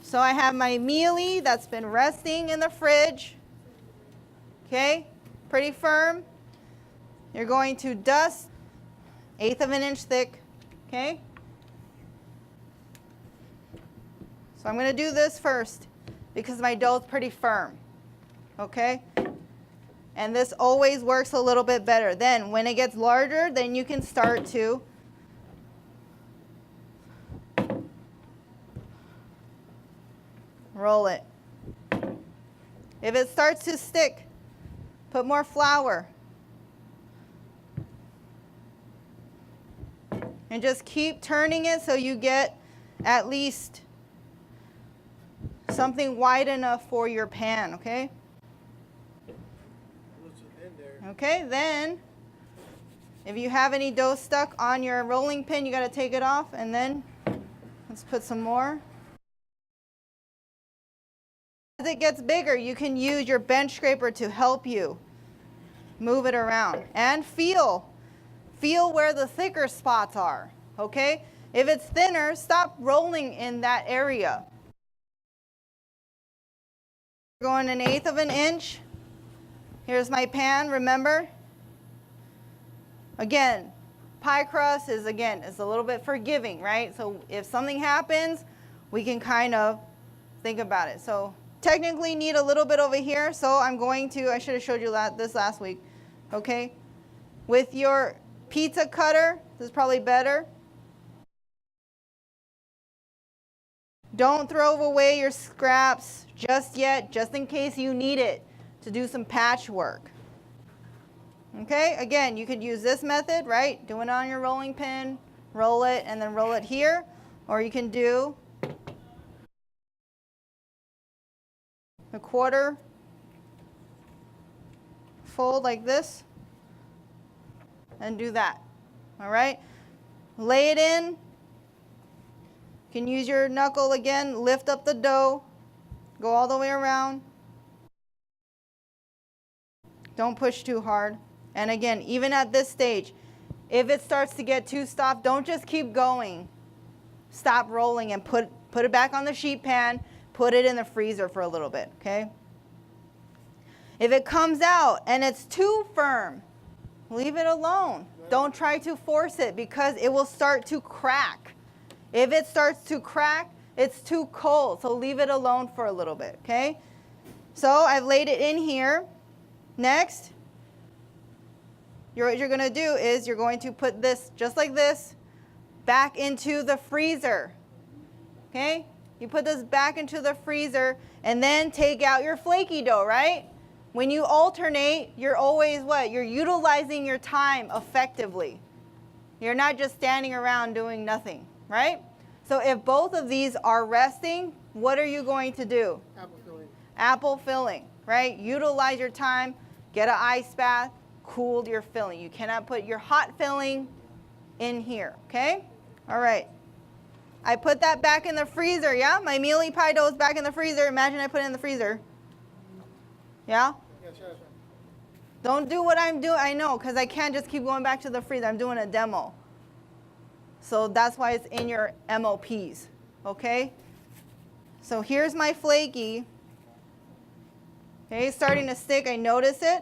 So I have my mealy that's been resting in the fridge. Okay, pretty firm. You're going to dust 1/8 of an inch thick. Okay. So I'm going to do this first because my dough is pretty firm. Okay. And this always works a little bit better. Then when it gets larger, then you can start to roll it. If it starts to stick, put more flour. And just keep turning it so you get at least something wide enough for your pan, okay? Okay, then if you have any dough stuck on your rolling pin, you got to take it off, and then let's put some more. As it gets bigger, you can use your bench scraper to help you move it around and feel where the thicker spots are, okay? If it's thinner, stop rolling in that area. Going 1/8 of an inch. Here's my pan, remember? Again, pie crust is a little bit forgiving, right? So if something happens, we can kind of think about it. So technically need a little bit over here, so I'm going to, I should have showed you this last week, okay? With your pizza cutter, this is probably better. Don't throw away your scraps just yet, just in case you need it to do some patchwork. Okay, again, you could use this method, right? Do it on your rolling pin, roll it, and then roll it here. Or you can do a quarter fold like this and do that. All right, lay it in. You can use your knuckle again, lift up the dough, go all the way around. Don't push too hard. And again, even at this stage, if it starts to get too soft, don't just keep going. Stop rolling and put it back on the sheet pan, put it in the freezer for a little bit, okay? If it comes out and it's too firm, leave it alone. Don't try to force it because it will start to crack. If it starts to crack, it's too cold, so leave it alone for a little bit, okay? So I've laid it in here. Next, what you're going to do is you're going to put this, just like this, back into the freezer, okay? You put this back into the freezer and then take out your flaky dough, right? When you alternate, you're always what? You're utilizing your time effectively. You're not just standing around doing nothing, right? So if both of these are resting, what are you going to do? Apple filling. Apple filling, right? Utilize your time, get an ice bath, cool your filling. You cannot put your hot filling in here, okay? All right. I put that back in the freezer, yeah? My mealy pie dough is back in the freezer. Imagine I put it in the freezer. Yeah? Yeah, sure. Don't do what I'm doing. I know, because I can't just keep going back to the freezer. I'm doing a demo. So that's why it's in your MOPs, okay? So here's my flaky. Okay, it's starting to stick. I notice it.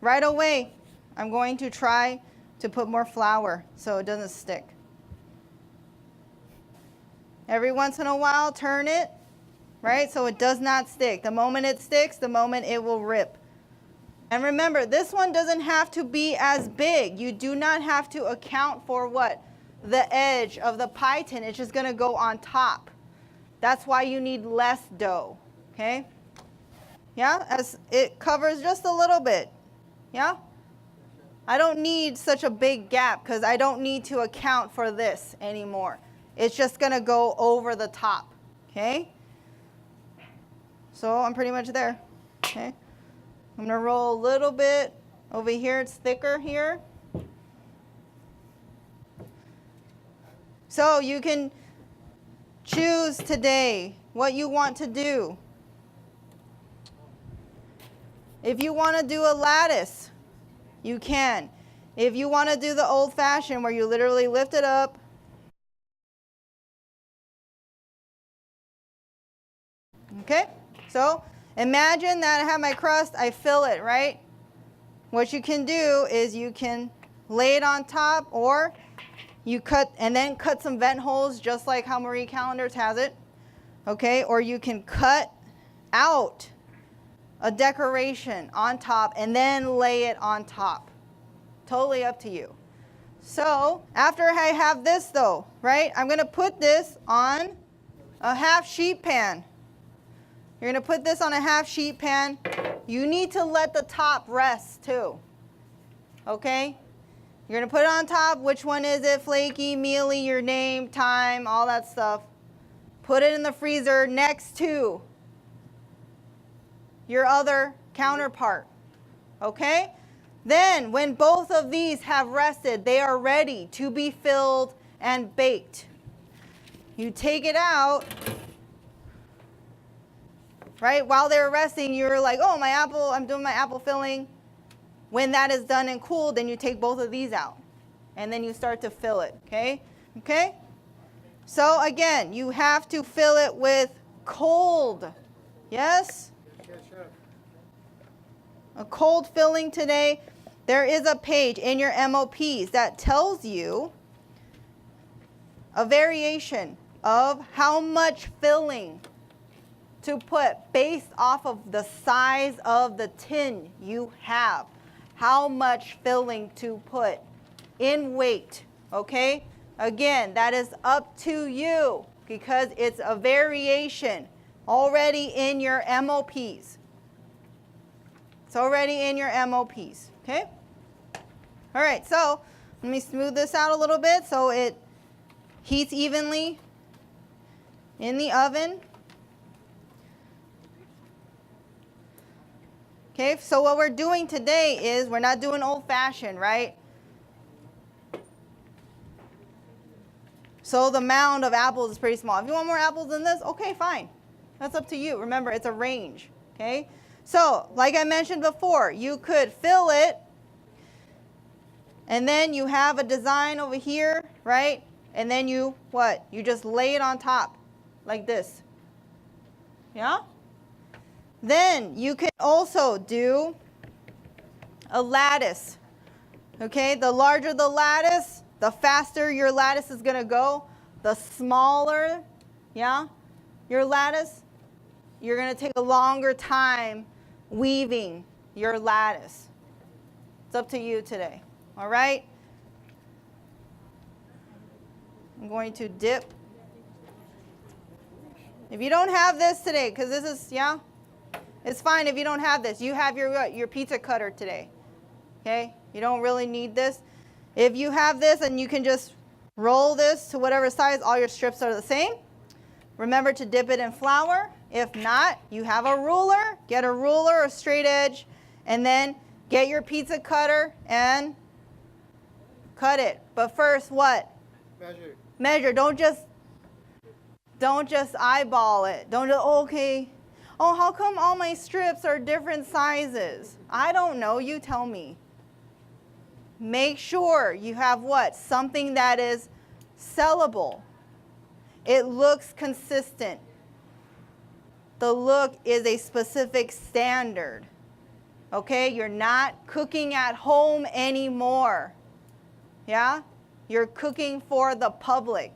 Right away, I'm going to try to put more flour so it doesn't stick. Every once in a while, turn it, right, so it does not stick. The moment it sticks, the moment it will rip. And remember, this one doesn't have to be as big. You do not have to account for what? The edge of the pie tin. It's just going to go on top. That's why you need less dough, okay? Yeah, as it covers just a little bit. Yeah? I don't need such a big gap because I don't need to account for this anymore. It's just going to go over the top, okay? So I'm pretty much there, okay? I'm going to roll a little bit over here. It's thicker here. So you can choose today what you want to do. If you want to do a lattice, you can. If you want to do the old-fashioned where you literally lift it up, Okay? So imagine that I have my crust, I fill it, right? What you can do is you can lay it on top, or you cut and then cut some vent holes just like how Marie Callender's has it. Okay? Or you can cut out a decoration on top and then lay it on top. Totally up to you. So after I have this though, right, I'm going to put this on a half sheet pan. You're going to put this on a half sheet pan. You need to let the top rest too. Okay? You're going to put it on top. Which one is it? Flaky, mealy, your name, time, all that stuff. Put it in the freezer next to your other counterpart. Okay? Then, when both of these have rested, they are ready to be filled and baked. You take it out, right? While they're resting, you're like, oh, my apple, I'm doing my apple filling. When that is done and cooled, then you take both of these out. And then you start to fill it, okay? Okay? So, again, you have to fill it with cold. Yes? A cold filling today. There is a page in your MOPs that tells you a variation of how much filling to put based off of the size of the tin you have. How much filling to put in weight, okay? Again, that is up to you because it's a variation already in your MOPs. It's already in your MOPs, okay? All right, so let me smooth this out a little bit so it heats evenly in the oven. Okay, so what we're doing today is we're not doing old-fashioned, right? So the mound of apples is pretty small. If you want more apples than this, okay, fine. That's up to you. Remember, it's a range, okay? So, like I mentioned before, you could fill it, and then you have a design over here, right? And then you, what? You just lay it on top, like this. Yeah? Then you can also do a lattice. Okay, the larger the lattice, the faster your lattice is going to go. The smaller, yeah, your lattice, you're going to take a longer time weaving your lattice. It's up to you today. All right? I'm going to dip. If you don't have this today, because this is, yeah, it's fine if you don't have this. You have your pizza cutter today. Okay? You don't really need this. If you have this and you can just roll this to whatever size, all your strips are the same. Remember to dip it in flour. If not, you have a ruler. Get a ruler, a straight edge, and then get your pizza cutter and cut it. But first, what? Measure. Measure. Don't just eyeball it. Don't just, okay. Oh, how come all my strips are different sizes? I don't know. You tell me. Make sure you have what? Something that is sellable. It looks consistent. The look is a specific standard. Okay? You're not cooking at home anymore. Yeah? You're cooking for the public.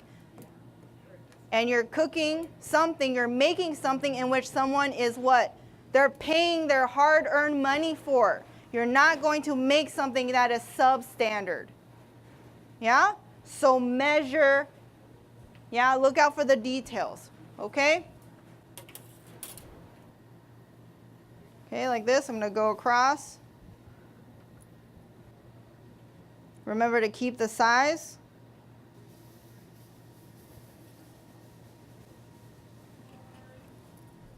And you're cooking something, you're making something in which someone is what? They're paying their hard-earned money for. You're not going to make something that is substandard. Yeah? So measure. Yeah, look out for the details. Okay? Okay, like this. I'm going to go across. Remember to keep the size.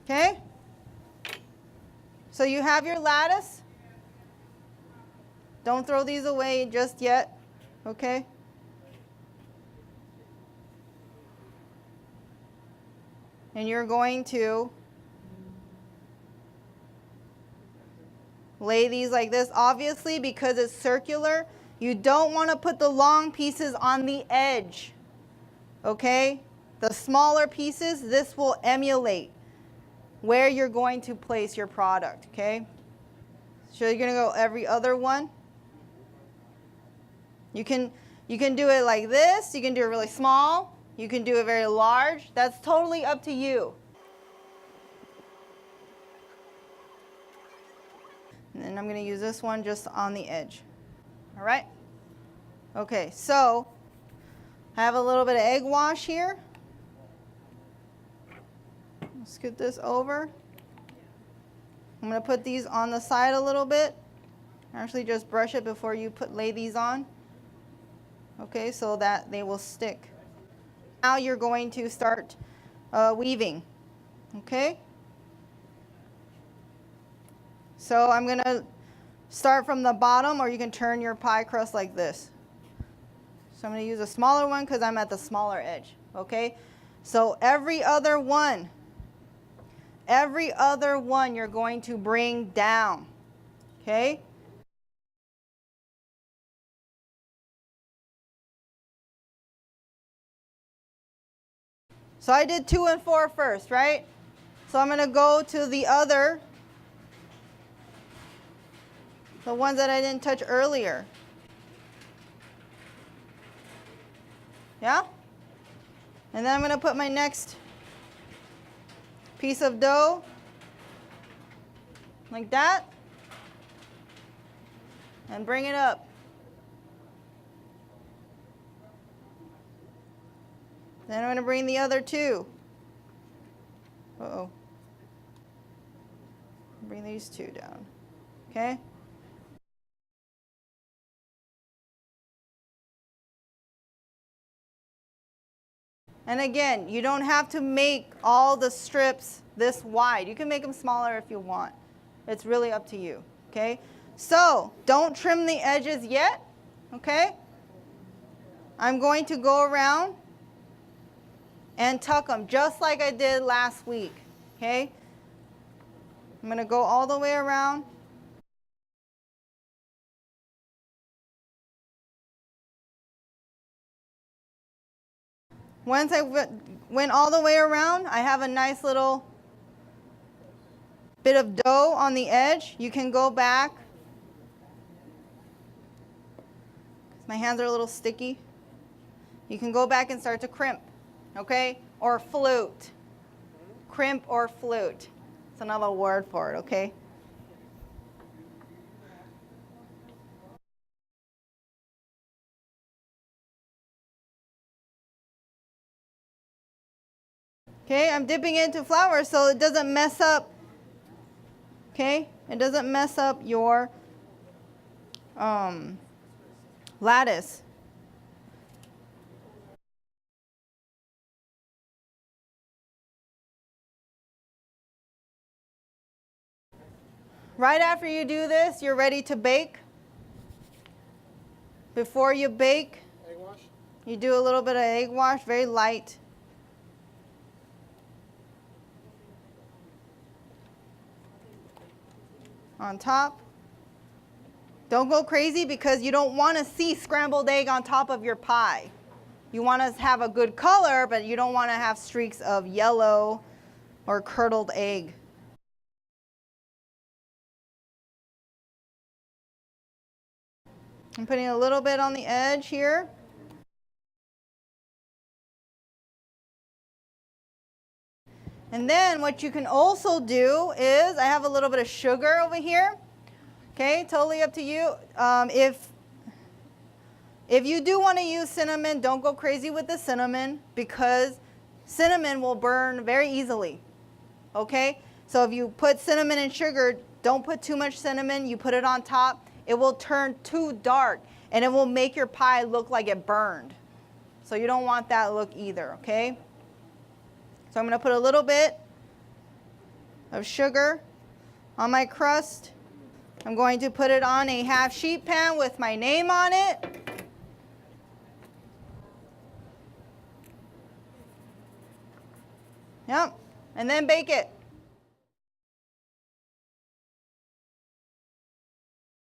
Okay? So you have your lattice. Don't throw these away just yet. Okay? And you're going to lay these like this. Obviously, because it's circular, you don't want to put the long pieces on the edge. Okay? The smaller pieces, this will emulate where you're going to place your product, okay? So you're gonna go every other one. You can do it like this, you can do it really small, you can do it very large. That's totally up to you. And then I'm gonna use this one just on the edge. All right? Okay, so I have a little bit of egg wash here. Scoot this over. I'm going to put these on the side a little bit. Actually, just brush it before you lay these on. Okay, so that they will stick. Now you're going to start weaving. Okay? So I'm going to start from the bottom, or you can turn your pie crust like this. So I'm going to use a smaller one because I'm at the smaller edge. Okay? So every other one you're going to bring down, okay? So I did 2 and 4 first, right? So I'm gonna go to the ones that I didn't touch earlier. Yeah? And then I'm gonna put my next piece of dough like that and bring it up. Then I'm going to bring the other 2. Uh-oh. Bring these 2 down. Okay? And again, you don't have to make all the strips this wide. You can make them smaller if you want. It's really up to you, okay? So, don't trim the edges yet, okay? I'm going to go around and tuck them just like I did last week, okay? I'm going to go all the way around. Once I went all the way around, I have a nice little bit of dough on the edge. You can go back. My hands are a little sticky. You can go back and start to crimp, okay? Or flute. Crimp or flute. It's another word for it, okay? Okay, I'm dipping into flour so it doesn't mess up, okay? It doesn't mess up your lattice. Right after you do this, you're ready to bake. Before you bake, egg wash. You do a little bit of egg wash, very light. On top. Don't go crazy because you don't want to see scrambled egg on top of your pie. You want to have a good color, but you don't want to have streaks of yellow or curdled egg. I'm putting a little bit on the edge here. And then what you can also do is, I have a little bit of sugar over here. Okay, totally up to you. If you do want to use cinnamon, don't go crazy with the cinnamon because cinnamon will burn very easily. Okay, so if you put cinnamon and sugar, don't put too much cinnamon. You put it on top, it will turn too dark and it will make your pie look like it burned. So you don't want that look either, okay? So I'm going to put a little bit of sugar on my crust. I'm going to put it on a half sheet pan with my name on it. Yep, and then bake it.